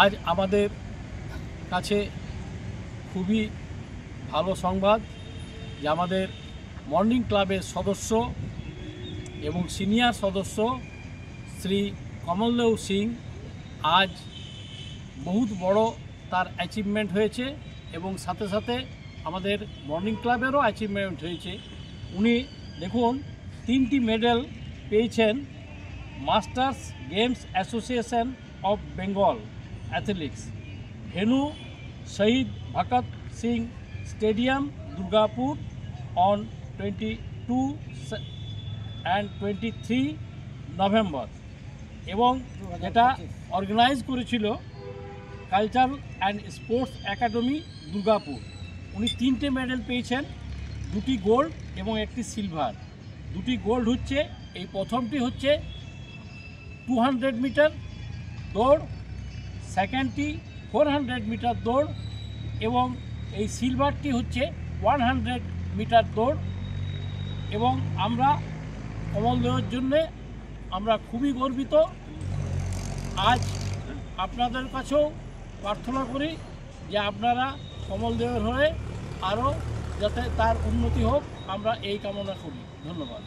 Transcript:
আজ আমাদের কাছে খুবই ভালো সংবাদ যে আমাদের মর্নিং ক্লাবের সদস্য এবং সিনিয়র সদস্য শ্রী কমলদেব সিং আজ বহুত বড় তার অ্যাচিভমেন্ট হয়েছে এবং সাথে সাথে আমাদের মর্নিং ক্লাবেরও অ্যাচিভমেন্ট হয়েছে। উনি দেখুন 3টি মেডেল পেয়েছেন Masters Games Association of Bengal athletics venue Shaheed Bhagat Singh stadium Durgapur on 22 and 23 November এবং যেটা অর্গানাইজ করেছিল cultural and sports academy Durgapur. উনি 3টে মেডেল পেয়েছেন, 2টি গোল্ড এবং 1টি সিলভার। 2টি গোল্ড হচ্ছে, এই প্রথমটি হচ্ছে 200 মিটার দৌড়, সেকেন্ডটি 400 মিটার দৌড় এবং এই সিলভারটি হচ্ছে 100 মিটার দৌড়। এবং আমরা কমলদেবের জন্যে আমরা খুবই গর্বিত। আজ আপনাদের কাছেও প্রার্থনা করি যে আপনারা কমলদেবের হয়ে আরও যাতে তার উন্নতি হোক, আমরা এই কামনা করি। ধন্যবাদ।